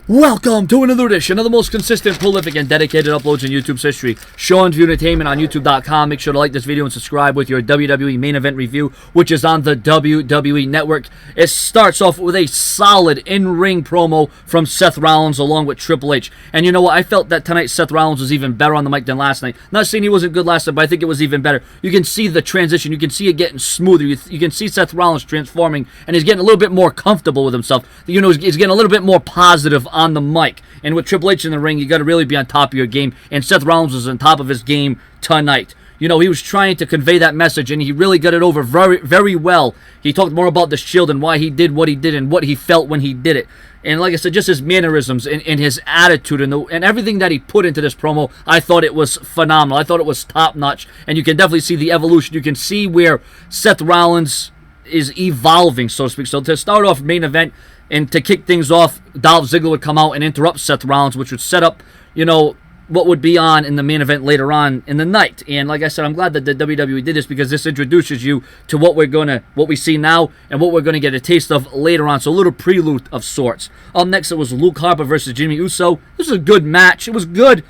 Welcome to another edition of the most consistent, prolific, and dedicated uploads in YouTube's history. Sean's View Entertainment on YouTube.com. Make sure to like this video and subscribe with your WWE main event review, which is on the WWE Network. It starts off with a solid in-ring promo from Seth Rollins along with Triple H. And you know what? I felt that tonight Seth Rollins was even better on the mic than last night. Not saying he wasn't good last night, but I think it was even better. You can see the transition. You can see it getting smoother. You can see Seth Rollins transforming, and he's getting a little bit more comfortable with himself. You know, he's getting a little bit more positive on the mic. And with Triple H in the ring, you got to really be on top of your game. And Seth Rollins was on top of his game tonight. You know, he was trying to convey that message, and he really got it over very, very well. He talked more about the Shield and why he did what he did and what he felt when he did it. And like I said, just his mannerisms and his attitude and everything that he put into this promo, I thought it was phenomenal. I thought it was top-notch. And you can definitely see the evolution. You can see where Seth Rollins is evolving, so to speak. So to start off main event, and to kick things off, Dolph Ziggler would come out and interrupt Seth Rollins, which would set up, you know, what would be on in the main event later on in the night. And like I said, I'm glad that the WWE did this because this introduces you to what we see now and what we're gonna get a taste of later on. So a little prelude of sorts. Up next, it was Luke Harper versus Jimmy Uso. This was a good match. It was good.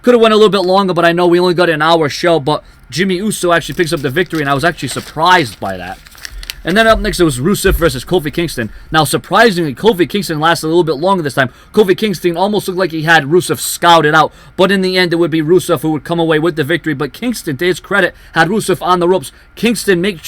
Could have went a little bit longer, but I know we only got an hour show. But Jimmy Uso actually picks up the victory, and I was actually surprised by that. And then up next, it was Rusev versus Kofi Kingston. Now, surprisingly, Kofi Kingston lasted a little bit longer this time. Kofi Kingston almost looked like he had Rusev scouted out. But in the end, it would be Rusev who would come away with the victory. But Kingston, to his credit, had Rusev on the ropes. Kingston made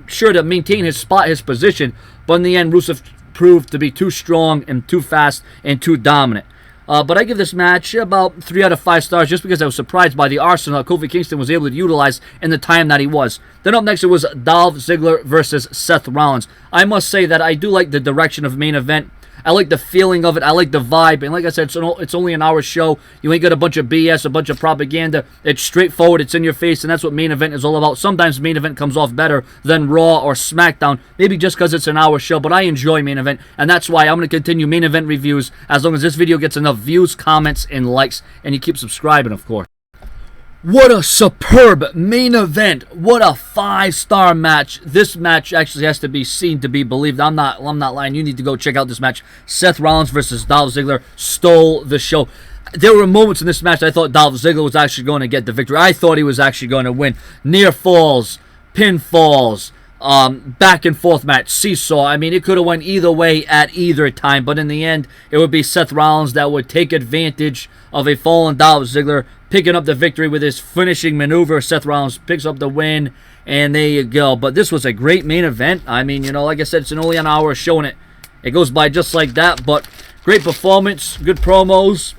sure to maintain his spot, his position. But in the end, Rusev proved to be too strong and too fast and too dominant. But I give this match about 3 out of 5 stars just because I was surprised by the arsenal Kofi Kingston was able to utilize in the time that he was. Then up next, it was Dolph Ziggler versus Seth Rollins. I must say that I do like the direction of main event. I like the feeling of it. I like the vibe. And like I said, it's only an hour show. You ain't got a bunch of BS, a bunch of propaganda. It's straightforward. It's in your face, and that's what main event is all about. Sometimes main event comes off better than Raw or SmackDown, maybe just because it's an hour show, but I enjoy main event, and that's why I'm going to continue main event reviews as long as this video gets enough views, comments, and likes, and you keep subscribing, of course. What a superb main event. What a 5-star match. This match actually has to be seen to be believed. I'm not lying. You need to go check out this match. Seth Rollins versus Dolph Ziggler stole the show. There were moments in this match I thought Dolph Ziggler was actually going to get the victory. I thought he was actually going to win. Near falls, pinfalls, back and forth match, seesaw. I mean, it could have went either way at either time, but in the end, it would be Seth Rollins that would take advantage of a fallen Dolph Ziggler, picking up the victory with his finishing maneuver. Seth Rollins picks up the win, and there you go. But this was a great main event. I mean, you know, like I said, it's only an hour showing it. It goes by just like that, but great performance, good promos.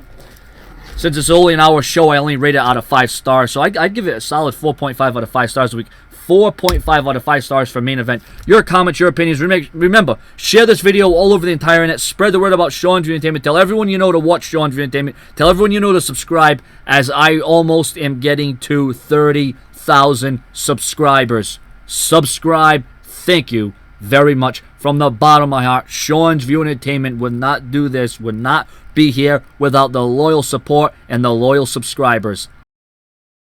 Since it's only an hour show, I only rate it out of 5 stars, so I'd give it a solid 4.5 out of 5 stars a week. 4.5 out of 5 stars for main event. Your comments, your opinions. Remember, share this video all over the entire internet. Spread the word about Sean's View Entertainment. Tell everyone you know to watch Sean's View Entertainment. Tell everyone you know to subscribe, as I almost am getting to 30,000 subscribers. Subscribe. Thank you very much from the bottom of my heart. Sean's View Entertainment would not do this, would not be here without the loyal support and the loyal subscribers.